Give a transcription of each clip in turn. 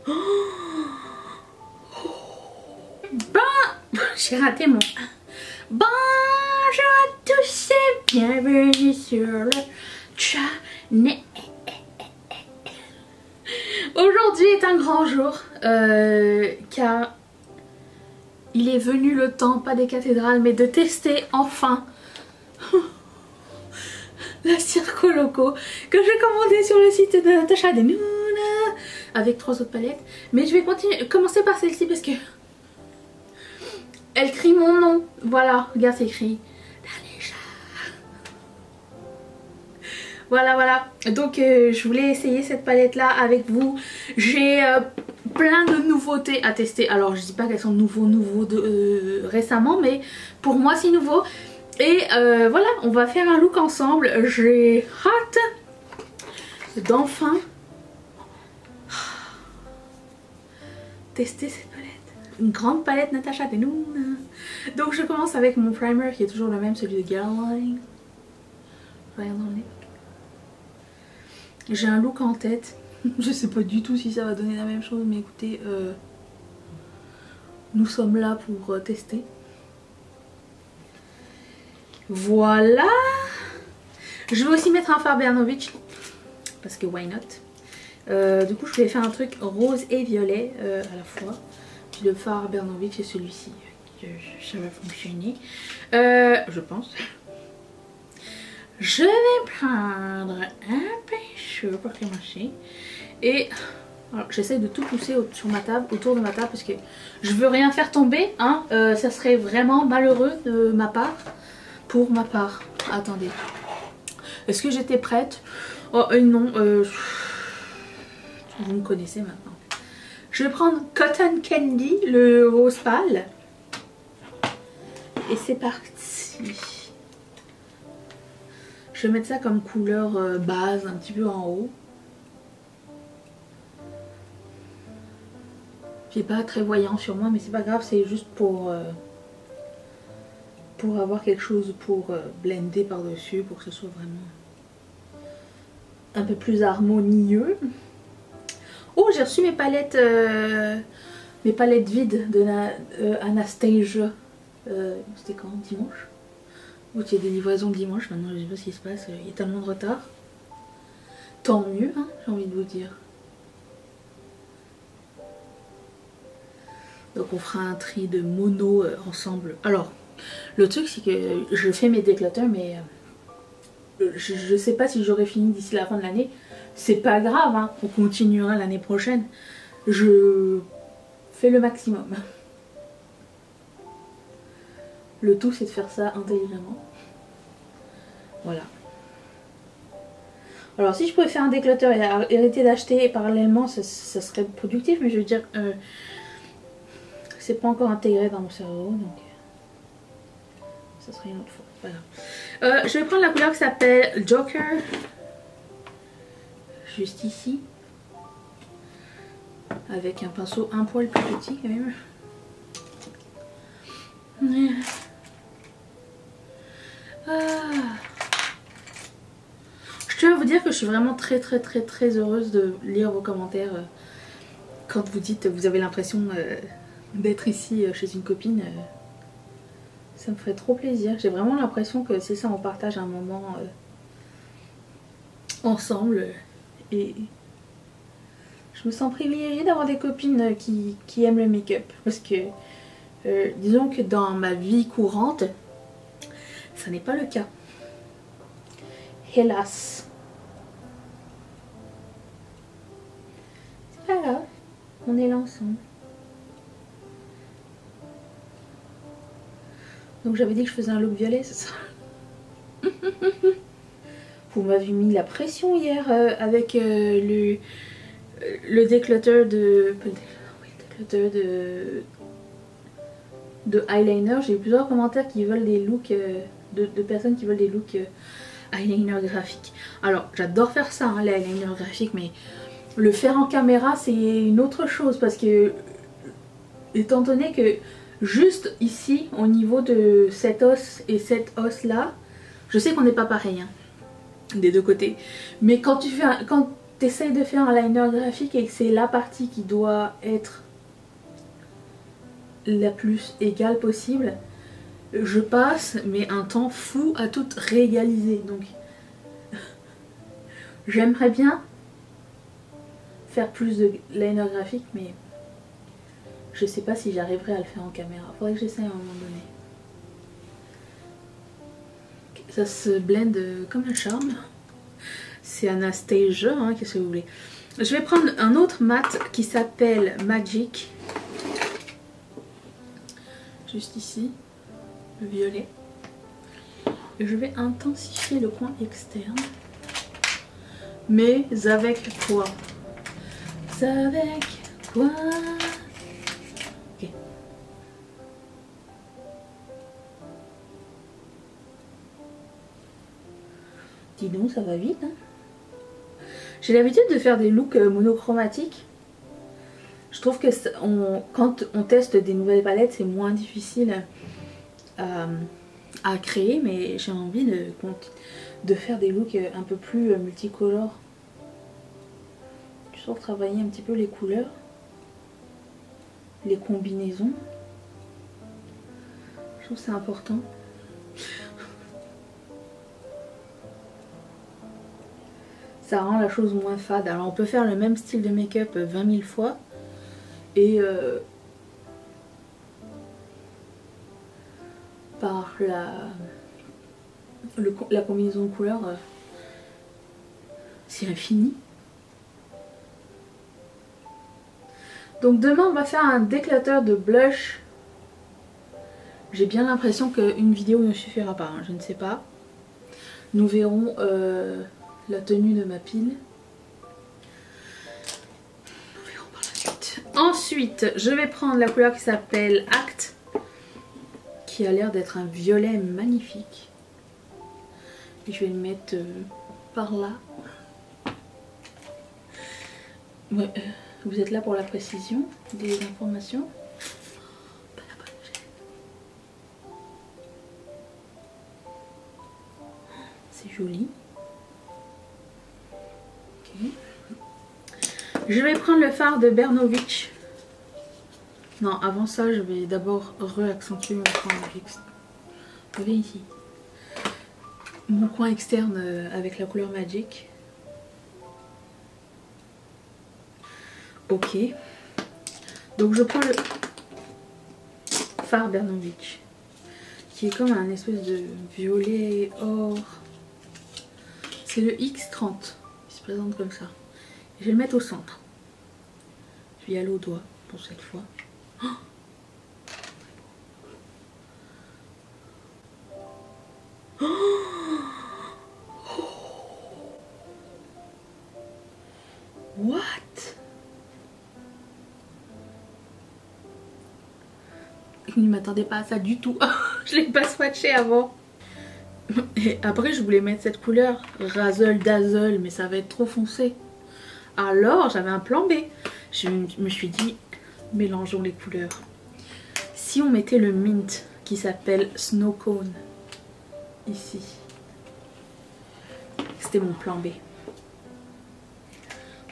Bon, j'ai raté mon... Bonjour à tous et bienvenue sur le channel. Aujourd'hui est un grand jour car il est venu le temps, pas des cathédrales, mais de tester enfin la Circo Loco que j'ai commandé sur le site de Natasha Denona avec 3 autres palettes. Mais je vais commencer par celle-ci parce que elle crie mon nom. Voilà, regarde, c'est écrit Danisha. Voilà. Donc je voulais essayer cette palette là avec vous. J'ai plein de nouveautés à tester. Alors je dis pas qu'elles sont nouveaux récemment, mais pour moi c'est nouveau. Et voilà, on va faire un look ensemble. J'ai hâte d'enfin tester cette palette. Une grande palette Natasha Denona. Donc je commence avec mon primer qui est toujours le même, celui de Guerlain. J'ai un look en tête. Je sais pas du tout si ça va donner la même chose, mais écoutez, nous sommes là pour tester. Voilà. Je vais aussi mettre un fard Bernowitch parce que why not. Du coup je voulais faire un truc rose et violet à la fois. Puis le fard Bernowitch et celui-ci, ça va fonctionner, je pense. Je vais prendre un pinceau pour commencer et j'essaie de tout pousser sur ma table, autour de ma table, parce que je veux rien faire tomber, hein. Ça serait vraiment malheureux de ma part. Pour ma part, attendez, est-ce que j'étais prête? Oh non, vous me connaissez maintenant. Je vais prendre Cotton Candy, le rose pâle. Et c'est parti. Je vais mettre ça comme couleur base, un petit peu en haut. C'est pas très voyant sur moi, mais c'est pas grave, c'est juste pour avoir quelque chose pour blender par-dessus, pour que ce soit vraiment un peu plus harmonieux. Oh, j'ai reçu mes palettes vides de Anastasia. C'était quand? Dimanche? Oh, il y a des livraisons dimanche, maintenant je sais pas ce qui se passe, il y a tellement de retard. Tant mieux, hein, j'ai envie de vous dire. Donc on fera un tri de mono ensemble. Alors, le truc c'est que je fais mes déclutters, mais je sais pas si j'aurai fini d'ici la fin de l'année. C'est pas grave, hein, on continuera l'année prochaine. Je fais le maximum. Le tout c'est de faire ça intelligemment. Voilà. Alors si je pouvais faire un déclutter et arrêter d'acheter parallèlement, ça serait productif, mais je veux dire, c'est pas encore intégré dans mon cerveau, donc ça serait une autre fois. Voilà. Je vais prendre la couleur qui s'appelle Joker. Juste ici, avec un pinceau un poil plus petit quand même. Je tiens à vous dire que je suis vraiment très heureuse de lire vos commentaires quand vous dites vous avez l'impression d'être ici chez une copine. Ça me ferait trop plaisir. J'ai vraiment l'impression que c'est ça, on partage un moment ensemble. Et je me sens privilégiée d'avoir des copines qui aiment le make-up. Parce que disons que dans ma vie courante, ça n'est pas le cas. Hélas. C'est pas grave, on est là ensemble. Donc j'avais dit que je faisais un look violet, c'est ça. Vous m'avez mis la pression hier avec le déclutter de eyeliner. J'ai eu plusieurs commentaires qui veulent des looks de personnes qui veulent des looks eyeliner graphique. Alors j'adore faire ça, hein, l'eyeliner graphique, mais le faire en caméra c'est une autre chose, parce que étant donné que juste ici au niveau de cet os et cet os là, je sais qu'on n'est pas pareil, hein, des deux côtés, mais quand t'essayes de faire un liner graphique et que c'est la partie qui doit être la plus égale possible, je passe mais un temps fou à tout réégaliser. Donc j'aimerais bien faire plus de liner graphique, mais je sais pas si j'arriverai à le faire en caméra. Faudrait que j'essaye à un moment donné. Ça se blende comme un charme. C'est Anastasia, hein, qu'est-ce que vous voulez. Je vais prendre un autre mat qui s'appelle Magic. Juste ici, le violet. Et je vais intensifier le coin externe. Mais avec quoi? Avec quoi? Ok. Dis donc, ça va vite, hein. J'ai l'habitude de faire des looks monochromatiques. Je trouve que quand on teste des nouvelles palettes, c'est moins difficile à créer, mais j'ai envie de faire des looks un peu plus multicolores. Toujours travailler un petit peu les couleurs, les combinaisons. Je trouve que c'est important. Ça rend la chose moins fade. Alors on peut faire le même style de make-up 20 000 fois et par la combinaison de couleurs c'est infini. Donc demain on va faire un déclateur de blush. J'ai bien l'impression qu'une vidéo ne suffira pas, hein, je ne sais pas. Nous verrons la tenue de ma pile. Nous verrons par la suite. Ensuite, je vais prendre la couleur qui s'appelle Act, qui a l'air d'être un violet magnifique. Et je vais le mettre par là. Ouais, vous êtes là pour la précision des informations. C'est joli. Okay. Je vais prendre le fard de Bernovitch. Non, avant ça, je vais d'abord réaccentuer mon coin externe. Viens ici. Mon coin externe avec la couleur Magic. Ok. Donc je prends le fard Bernovitch, qui est comme un espèce de violet or. C'est le X30. Il se présente comme ça. Je vais le mettre au centre. Je vais y aller au doigt pour cette fois. Oh, what? Je ne m'attendais pas à ça du tout. Je l'ai pas swatché avant. Et après je voulais mettre cette couleur Razzle Dazzle, mais ça va être trop foncé. Alors j'avais un plan B. Je me suis dit, mélangeons les couleurs. Si on mettait le mint qui s'appelle Snow Cone ici. C'était mon plan B.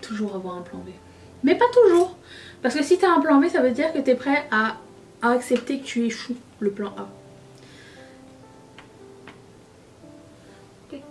Toujours avoir un plan B. Mais pas toujours. Parce que si tu as un plan B, ça veut dire que tu es prêt à accepter que tu échoues le plan A. Okay.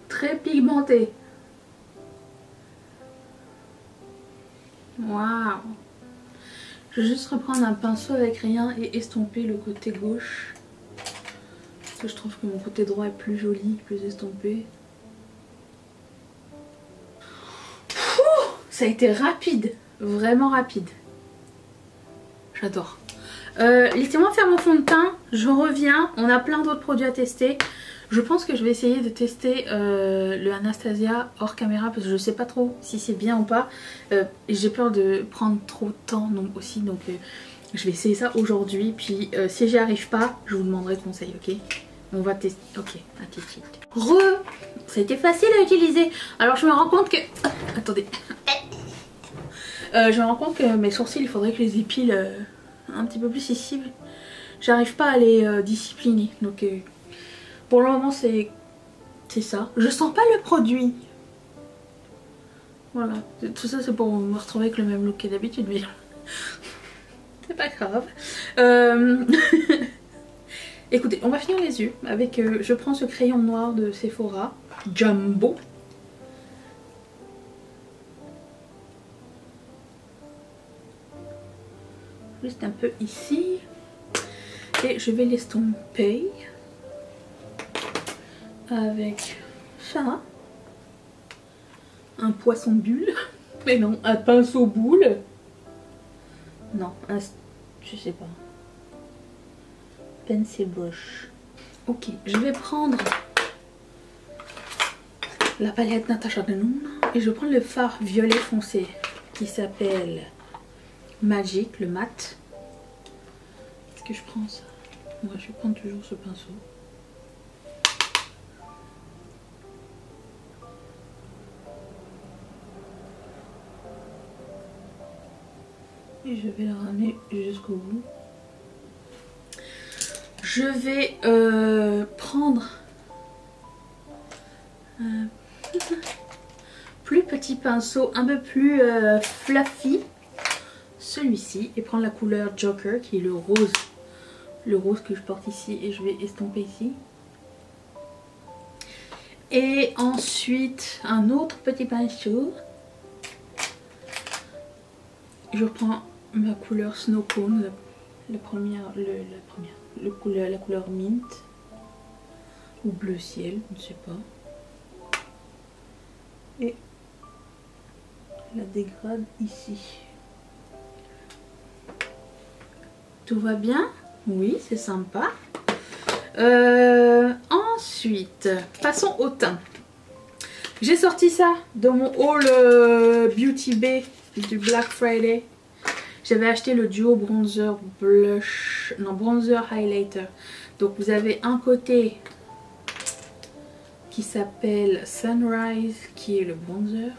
Très pigmenté. Waouh. Je vais juste reprendre un pinceau avec rien et estomper le côté gauche. Parce que je trouve que mon côté droit est plus joli, plus estompé. Ça a été rapide, vraiment rapide. J'adore. Laissez-moi faire mon fond de teint, je reviens. On a plein d'autres produits à tester. Je pense que je vais essayer de tester le Anastasia hors caméra parce que je sais pas trop si c'est bien ou pas. Et j'ai peur de prendre trop de temps aussi, donc je vais essayer ça aujourd'hui. Puis si j'y arrive pas, je vous demanderai conseil, ok? On va tester. Ok, un petit. Ça a été facile à utiliser. Alors je me rends compte que... attendez. Je me rends compte que mes sourcils, il faudrait que je les épile un petit peu plus ici. J'arrive pas à les discipliner. Donc Pour le moment c'est ça. Je sens pas le produit. Voilà, tout ça c'est pour me retrouver avec le même look que d'habitude, mais c'est pas grave. Écoutez, on va finir les yeux avec, je prends ce crayon noir de Sephora, Jumbo. Juste un peu ici. Et je vais l'estomper avec ça. Un poisson bulle. Mais non, un pinceau boule. Non, je sais pas. Pencil brush. Ok, je vais prendre la palette Natasha Denona et je prends le fard violet foncé qui s'appelle Magic, le mat. Est-ce que je prends ça? Moi, je vais prendre toujours ce pinceau. Et je vais le ramener jusqu'au bout. Je vais prendre un plus petit pinceau, un peu plus fluffy, celui-ci, et prendre la couleur Joker qui est le rose que je porte ici, et je vais estomper ici. Et ensuite un autre petit pinceau. Je prends ma couleur Snow Cone, la couleur mint ou bleu ciel, je ne sais pas. Et la dégrade ici. Tout va bien? Oui, c'est sympa. Ensuite, passons au teint. J'ai sorti ça de mon haul Beauty Bay du Black Friday. J'avais acheté le duo bronzer blush, non bronzer highlighter. Donc vous avez un côté qui s'appelle Sunrise, qui est le bronzer.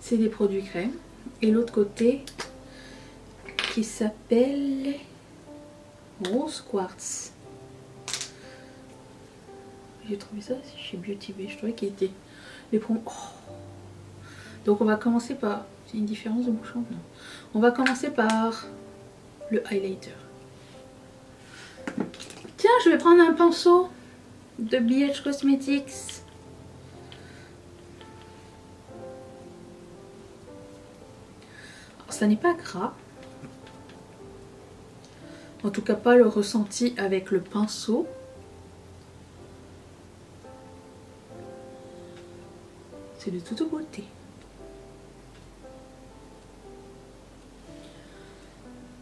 C'est des produits crème. Et l'autre côté qui s'appelle Rose Quartz. J'ai trouvé ça chez Beauty Bay. Je trouvais qu'il était les promos. Oh. Donc on va commencer par... C'est une différence de bouchon? Non. On va commencer par le highlighter. Tiens, je vais prendre un pinceau de BH Cosmetics. Alors ça n'est pas gras. En tout cas pas le ressenti avec le pinceau. C'est de toute beauté.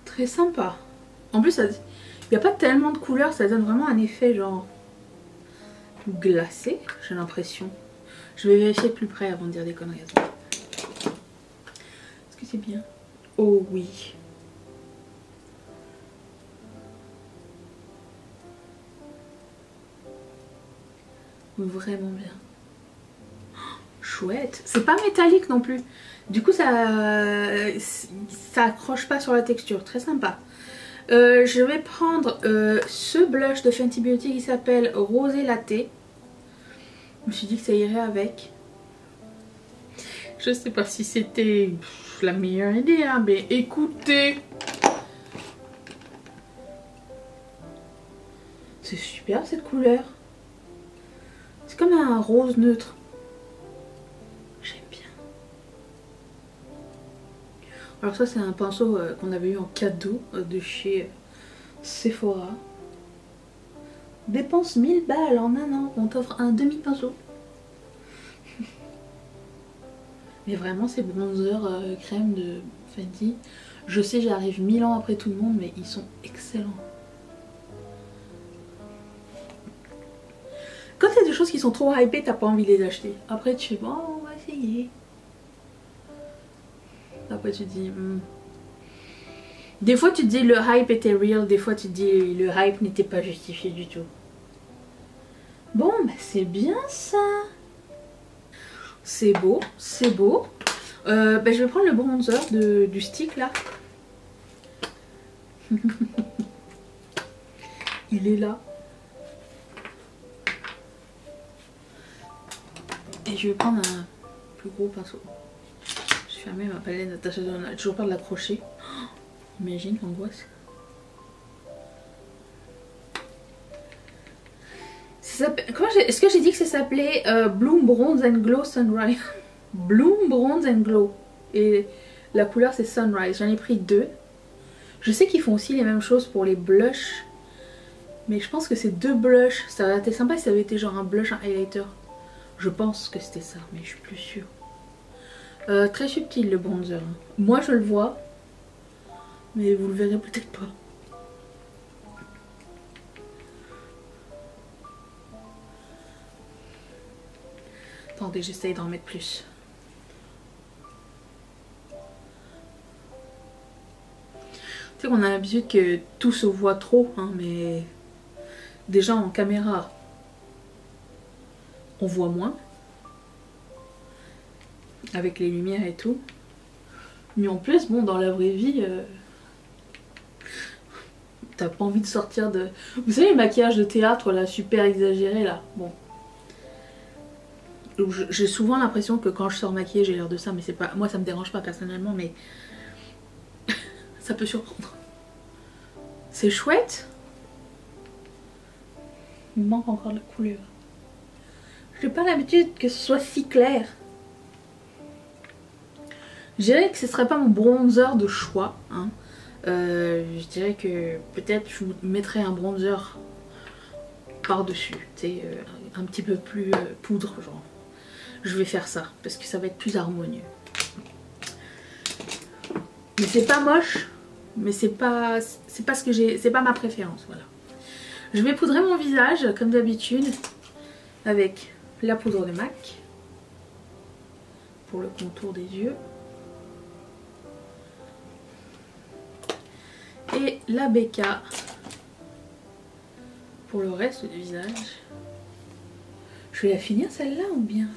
Très sympa. En plus, il n'y a pas tellement de couleurs, ça donne vraiment un effet genre glacé, j'ai l'impression. Je vais vérifier de plus près avant de dire des conneries. Est-ce que c'est bien? Oh oui. Vraiment bien. Chouette. C'est pas métallique non plus. Du coup ça accroche pas sur la texture. Très sympa. Je vais prendre ce blush de Fenty Beauty qui s'appelle Rosé Latte. Je me suis dit que ça irait avec. Je sais pas si c'était la meilleure idée, hein, mais écoutez. C'est super cette couleur. C'est comme un rose neutre. J'aime bien. Alors ça c'est un pinceau qu'on avait eu en cadeau de chez Sephora. Dépense 1000 balles en un an. On t'offre un demi-pinceau. Mais vraiment ces bronzers crème de Fenty. Je sais j'arrive 1000 ans après tout le monde, mais ils sont excellents. Quand il y a des choses qui sont trop hypées, t'as pas envie de les acheter. Après tu fais bon, on va essayer. Après tu te dis Des fois tu te dis le hype était real, des fois tu te dis le hype n'était pas justifié du tout. Bon bah c'est bien ça. C'est beau, c'est beau. Bah, je vais prendre le bronzer du stick là. Il est là. Et je vais prendre un plus gros pinceau. J'ai fermé ma palette Natasha Denona. J'ai toujours peur de l'accrocher. Oh, imagine l'angoisse. Est-ce que j'ai dit que ça s'appelait Bloom Bronze and Glow Sunrise? Bloom Bronze and Glow. Et la couleur c'est Sunrise. J'en ai pris 2. Je sais qu'ils font aussi les mêmes choses pour les blushs. Mais je pense que c'est 2 blushs. Ça aurait été sympa si ça avait été genre un blush, un highlighter. Je pense que c'était ça, mais je suis plus sûre. Très subtil le bronzer. Moi je le vois. Mais vous le verrez peut-être pas. Attendez, j'essaye d'en mettre plus. Tu sais qu'on a l'habitude que tout se voit trop, hein, mais déjà en caméra, on voit moins. Avec les lumières et tout. Mais en plus, bon, dans la vraie vie, t'as pas envie de sortir de... Vous savez, le maquillage de théâtre, là, super exagéré, là. Bon. J'ai souvent l'impression que quand je sors maquillée j'ai l'air de ça, mais c'est pas, moi ça me dérange pas personnellement, mais ça peut surprendre. C'est chouette. Il me manque encore de la couleur. J'ai pas l'habitude que ce soit si clair. Je dirais que ce serait pas mon bronzer de choix, hein. Je dirais que peut-être je mettrais un bronzer par dessus, tu sais, un petit peu plus poudre genre. Je vais faire ça parce que ça va être plus harmonieux. Mais c'est pas moche, mais c'est pas ce que j'ai, c'est pas ma préférence, voilà. Je vais poudrer mon visage comme d'habitude avec la poudre de MAC pour le contour des yeux et la BK pour le reste du visage. Je vais la finir celle-là ou bien?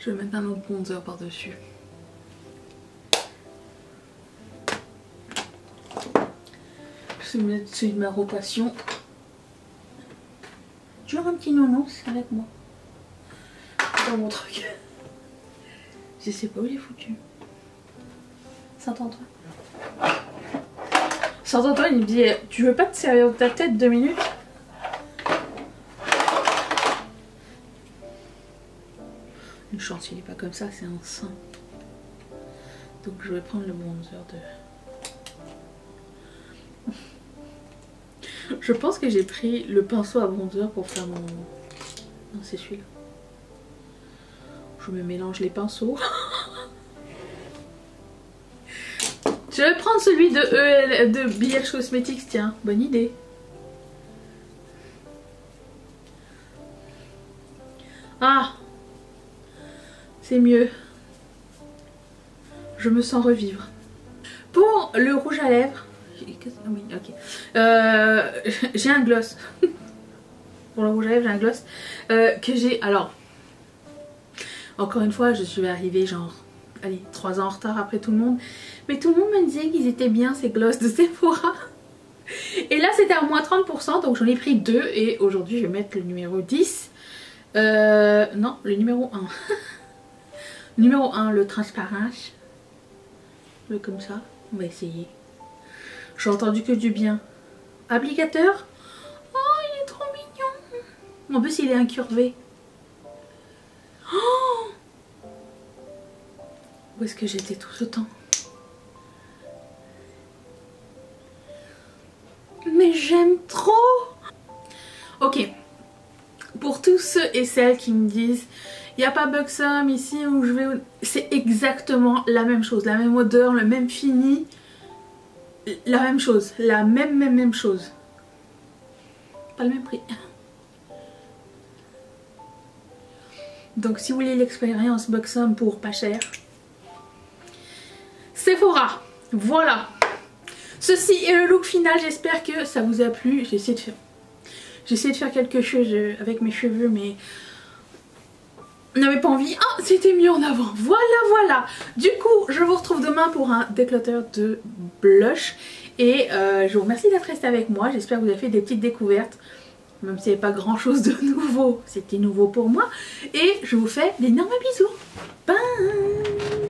Je vais mettre un autre bronzer par-dessus. Je vais mettre celui de ma rotation. Toujours un petit nounours avec moi. Dans mon truc. Je sais pas où il est foutu. Saint-Antoine. Saint-Antoine il me dit, tu veux pas te servir de ta tête 2 minutes? Une chance il est pas comme ça, c'est un sein. Donc je vais prendre le bronzer de... Je pense que j'ai pris le pinceau à bronzer pour faire mon... Non c'est celui-là. Je me mélange les pinceaux. Je vais prendre celui de BH Cosmetics, tiens, bonne idée. Ah, c'est mieux. Je me sens revivre. Pour le rouge à lèvres, oui, ok. J'ai un gloss. Pour le rouge à lèvres, j'ai un gloss que j'ai. Alors, encore une fois, je suis arrivée genre, allez, 3 ans en retard après tout le monde. Mais tout le monde me disait qu'ils étaient bien ces gloss de Sephora. Et là, c'était à moins 30%, donc j'en ai pris 2. Et aujourd'hui, je vais mettre le numéro 10. Non, le numéro 1. Numéro 1, le transparence. Le comme ça. On va essayer. J'ai entendu que du bien. Applicateur. Oh, il est trop mignon. En plus, il est incurvé. Oh, où est-ce que j'étais tout ce temps? Mais j'aime trop. Ok. Pour tous ceux et celles qui me disent il n'y a pas Buxom ici où je vais... C'est exactement la même chose. La même odeur, le même fini. La même chose. La même chose. Pas le même prix. Donc si vous voulez l'expérience Buxom pour pas cher, Sephora. Voilà. Ceci est le look final. J'espère que ça vous a plu. J'ai essayé de faire quelque chose avec mes cheveux, mais n'avez pas envie, ah c'était mis en avant, voilà. Du coup je vous retrouve demain pour un déclutter de blush et je vous remercie d'être resté avec moi, j'espère que vous avez fait des petites découvertes, même s'il n'y avait pas grand chose de nouveau, c'était nouveau pour moi, et je vous fais d'énormes bisous.